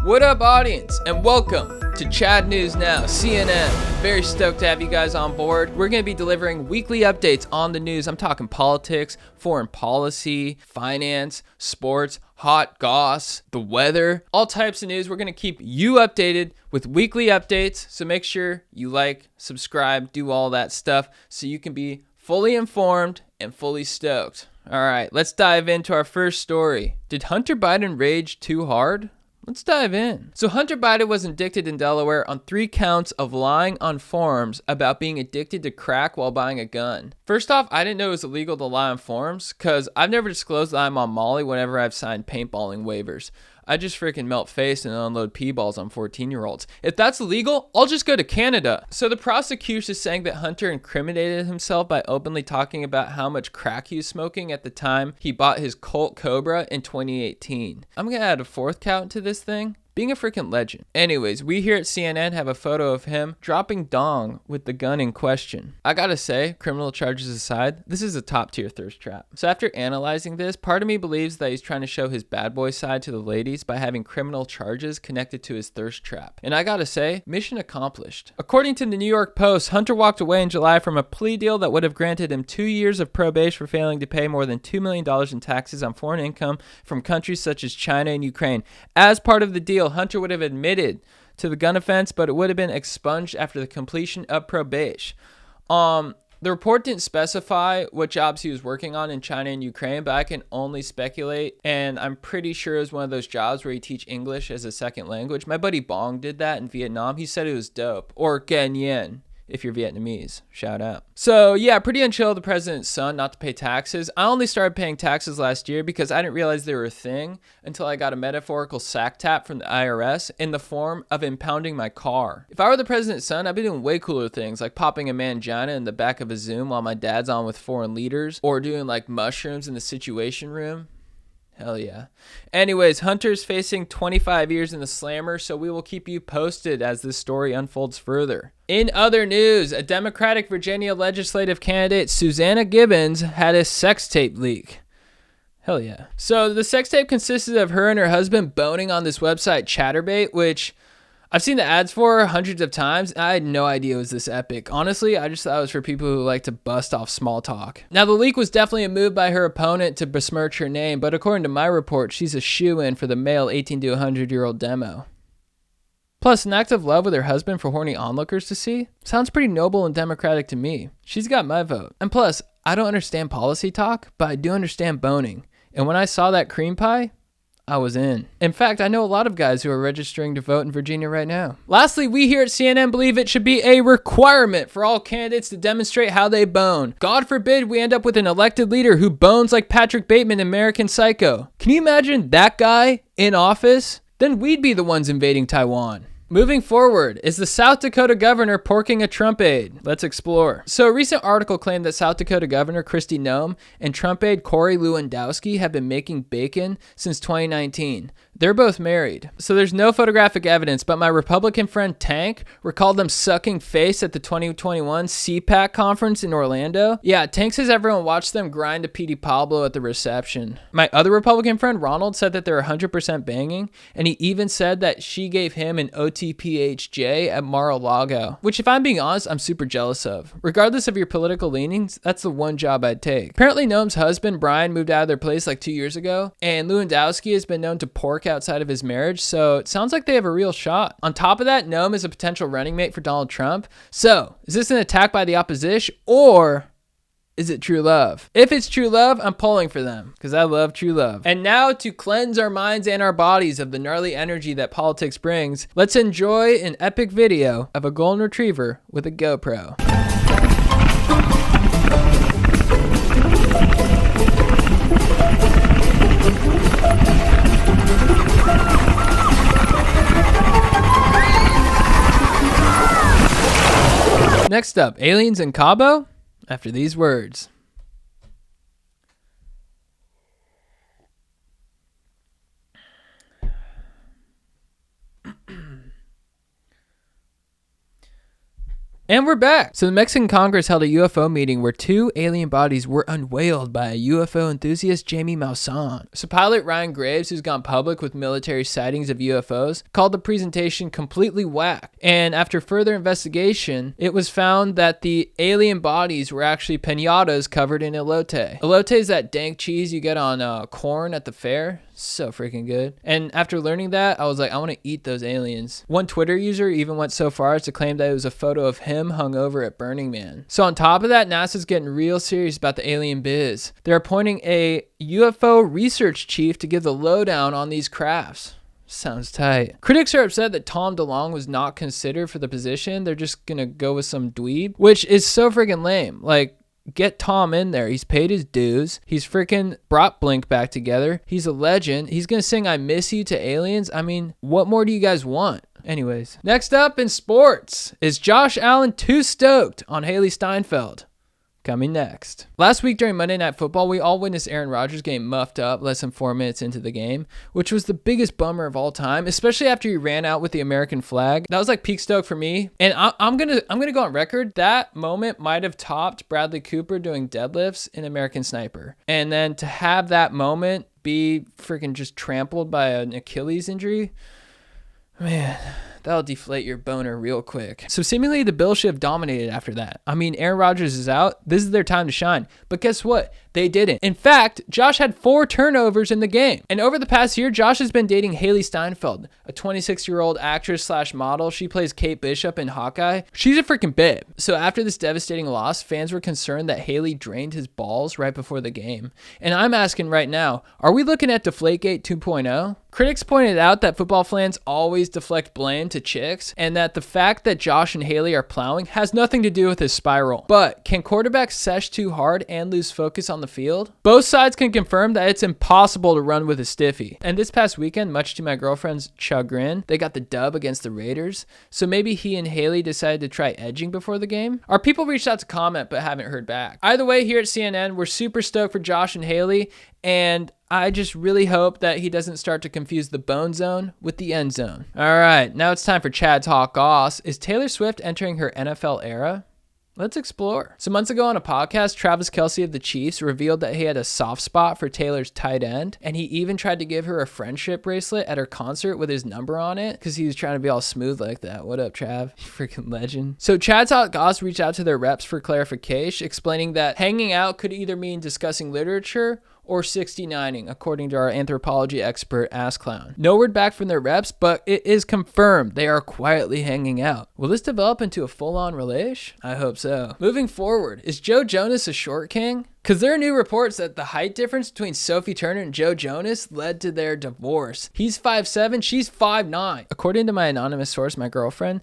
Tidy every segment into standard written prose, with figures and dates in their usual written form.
What up, audience, and welcome to Chad News Now, CNN. Very stoked to have you guys on board. We're going to be delivering weekly updates on the news. I'm talking politics, foreign policy, finance, sports, hot goss, the weather, all types of news. We're going to keep you updated with weekly updates, so make sure you like, subscribe, do all that stuff so you can be fully informed and fully stoked. All right, let's dive into our first story. Did Hunter Biden rage too hard? Let's dive in. So Hunter Biden was indicted in Delaware on 3 counts of lying on forms about being addicted to crack while buying a gun. First off, I didn't know it was illegal to lie on forms because I've never disclosed that I'm on Molly whenever I've signed paintballing waivers. I just freaking melt face and unload P-balls on 14-year-olds. If that's illegal, I'll just go to Canada. So the prosecution is saying that Hunter incriminated himself by openly talking about how much crack he was smoking at the time he bought his Colt Cobra in 2018. I'm gonna add a 4th count to this thing. Being a freaking legend. Anyways, we here at CNN have a photo of him dropping dong with the gun in question. I gotta say, criminal charges aside, this is a top tier thirst trap. So after analyzing this, part of me believes that he's trying to show his bad boy side to the ladies by having criminal charges connected to his thirst trap. And I gotta say, mission accomplished. According to the New York Post, Hunter walked away in July from a plea deal that would have granted him 2 years of probation for failing to pay more than $2 million in taxes on foreign income from countries such as China and Ukraine. As part of the deal, Hunter would have admitted to the gun offense, but it would have been expunged after the completion of probation. The report didn't specify what jobs he was working on in China and Ukraine, but I can only speculate, and I'm pretty sure it was one of those jobs where you teach English as a second language. My buddy Bong did that in Vietnam. He said it was dope. Or Gan Yen, if you're Vietnamese. Shout out. So yeah, pretty unchill of the president's son not to pay taxes. I only started paying taxes last year because I didn't realize they were a thing until I got a metaphorical sack tap from the IRS in the form of impounding my car. If I were the president's son, I'd be doing way cooler things like popping a mangina in the back of a Zoom while my dad's on with foreign leaders, or doing like mushrooms in the Situation Room. Hell yeah. Anyways, Hunter's facing 25 years in the slammer, so we will keep you posted as this story unfolds further. In other news, a Democratic Virginia legislative candidate, Susanna Gibbons, had a sex tape leak. Hell yeah. So the sex tape consisted of her and her husband boning on this website Chatterbait, which I've seen the ads for hundreds of times. I had no idea it was this epic. Honestly, I just thought it was for people who like to bust off small talk. Now, the leak was definitely a move by her opponent to besmirch her name, but according to my report, she's a shoo-in for the male 18 to 100-year-old demo. Plus, an act of love with her husband for horny onlookers to see? Sounds pretty noble and democratic to me. She's got my vote. And plus, I don't understand policy talk, but I do understand boning. And when I saw that cream pie, I was in. In fact, I know a lot of guys who are registering to vote in Virginia right now. Lastly, we here at CNN believe it should be a requirement for all candidates to demonstrate how they bone. God forbid we end up with an elected leader who bones like Patrick Bateman in American Psycho. Can you imagine that guy in office? Then we'd be the ones invading Taiwan. Moving forward, is the South Dakota governor porking a Trump aide? Let's explore. So a recent article claimed that South Dakota Governor Kristi Noem and Trump aide Corey Lewandowski have been making bacon since 2019. They're both married. So there's no photographic evidence, but my Republican friend Tank recalled them sucking face at the 2021 CPAC conference in Orlando. Yeah, Tank says everyone watched them grind to Petey Pablo at the reception. My other Republican friend Ronald said that they're 100% banging, and he even said that she gave him an OTPHJ at Mar-a-Lago, which if I'm being honest, I'm super jealous of. Regardless of your political leanings, that's the one job I'd take. Apparently Noem's husband, Brian, moved out of their place like 2 years ago, and Lewandowski has been known to pork outside of his marriage, so it sounds like they have a real shot. On top of that, Noem is a potential running mate for Donald Trump. So, is this an attack by the opposition, or is it true love? If it's true love, I'm pulling for them, because I love true love. And now, to cleanse our minds and our bodies of the gnarly energy that politics brings, let's enjoy an epic video of a golden retriever with a GoPro. Next up, aliens in Cabo? After these words. And we're back. So the Mexican Congress held a UFO meeting where 2 alien bodies were unveiled by a UFO enthusiast, Jamie Maussan. So pilot Ryan Graves, who's gone public with military sightings of UFOs, called the presentation completely whack. And after further investigation, it was found that the alien bodies were actually piñatas covered in elote. Elote is that dank cheese you get on corn at the fair. So freaking good. And after learning that, I was like, I want to eat those aliens. One Twitter user even went so far as to claim that it was a photo of him hung over at Burning Man. So on top of that, NASA's getting real serious about the alien biz. They're appointing a UFO research chief to give the lowdown on these crafts. Sounds tight. Critics are upset that Tom DeLonge was not considered for the position. They're just gonna go with some dweeb, which is so freaking lame. Like, get Tom in there. He's paid his dues. He's freaking brought Blink back together. He's a legend. He's gonna sing I Miss You to aliens. I mean, what more do you guys want? Anyways, next up in sports, is Josh Allen too stoked on Haley Steinfeld? Coming next. Last week during Monday Night Football, we all witnessed Aaron Rodgers getting muffed up less than 4 minutes into the game, which was the biggest bummer of all time, especially after he ran out with the American flag. That was like peak stoke for me. And I'm gonna go on record. That moment might have topped Bradley Cooper doing deadlifts in American Sniper. And then to have that moment be freaking just trampled by an Achilles injury, man, that'll deflate your boner real quick. So seemingly the Bills should have dominated after that. I mean, Aaron Rodgers is out. This is their time to shine. But guess what? They didn't. In fact, Josh had 4 turnovers in the game. And over the past year, Josh has been dating Haley Steinfeld, a 26-year-old actress / model. She plays Kate Bishop in Hawkeye. She's a freaking babe. So after this devastating loss, fans were concerned that Haley drained his balls right before the game. And I'm asking right now, are we looking at Deflategate 2.0? Critics pointed out that football fans always deflect blame to chicks, and that the fact that Josh and Haley are plowing has nothing to do with his spiral. But can quarterbacks sesh too hard and lose focus on the field? Both sides can confirm that it's impossible to run with a stiffy. And this past weekend, much to my girlfriend's chagrin, they got the dub against the Raiders. So maybe he and Haley decided to try edging before the game? Our people reached out to comment but haven't heard back. Either way, here at CNN, we're super stoked for Josh and Haley, and I just really hope that he doesn't start to confuse the bone zone with the end zone. All right, now it's time for Chad's Hot Goss. Is Taylor Swift entering her NFL era? Let's explore. Some months ago on a podcast, Travis Kelce of the Chiefs revealed that he had a soft spot for Taylor's tight end, and he even tried to give her a friendship bracelet at her concert with his number on it because he was trying to be all smooth like that. What up, Trav? You freaking legend. So Chad's Hot Goss reached out to their reps for clarification, explaining that hanging out could either mean discussing literature or 69ing, according to our anthropology expert, Ass Clown. No word back from their reps, but it is confirmed they are quietly hanging out. Will this develop into a full-on relation? I hope so. Moving forward, is Joe Jonas a short king? Because there are new reports that the height difference between Sophie Turner and Joe Jonas led to their divorce. He's 5'7", she's 5'9". According to my anonymous source, my girlfriend,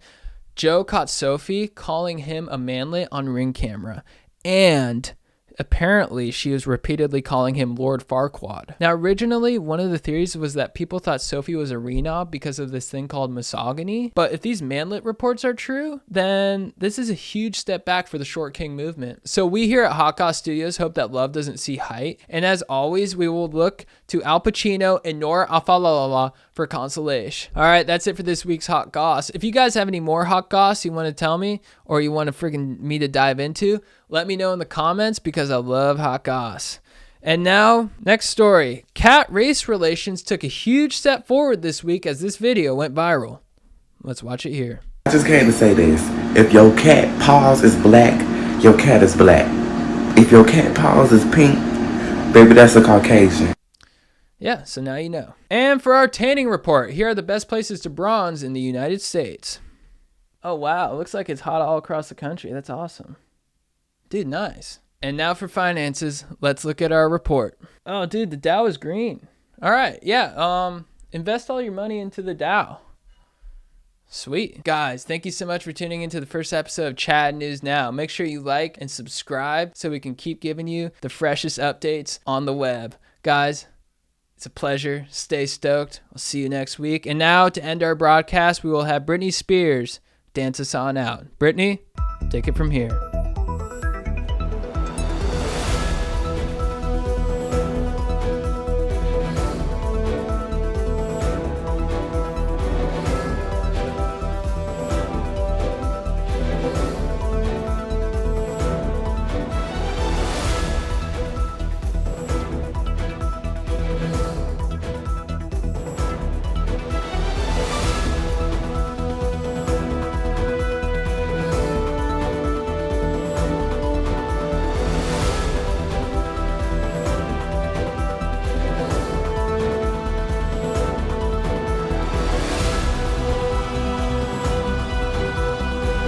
Joe caught Sophie calling him a manlet on Ring camera, and apparently, she was repeatedly calling him Lord Farquaad. Now, originally, one of the theories was that people thought Sophie was a renob because of this thing called misogyny. But if these manlet reports are true, then this is a huge step back for the short king movement. So we here at Hot Goss Studios hope that love doesn't see height. And as always, we will look to Al Pacino and Nora Afalala for consolation. All right, that's it for this week's Hot Goss. If you guys have any more Hot Goss you want to tell me, or you want to freaking me to dive into, let me know in the comments because I love Hot Goss. And now, next story. Cat-race relations took a huge step forward this week as this video went viral. Let's watch it here. I just came to say this. If your cat paws is black, your cat is black. If your cat paws is pink, baby, that's a Caucasian. Yeah, so now you know. And for our tanning report, here are the best places to bronze in the United States. Oh, wow. It looks like it's hot all across the country. That's awesome. Dude, nice. And now for finances, let's look at our report. Oh, dude, the Dow is green. All right, yeah, invest all your money into the Dow. Sweet. Guys, thank you so much for tuning into the first episode of Chad News Now. Make sure you like and subscribe so we can keep giving you the freshest updates on the web. Guys, it's a pleasure. Stay stoked. I'll see you next week. And now, to end our broadcast, we will have Britney Spears dance us on out. Britney, take it from here.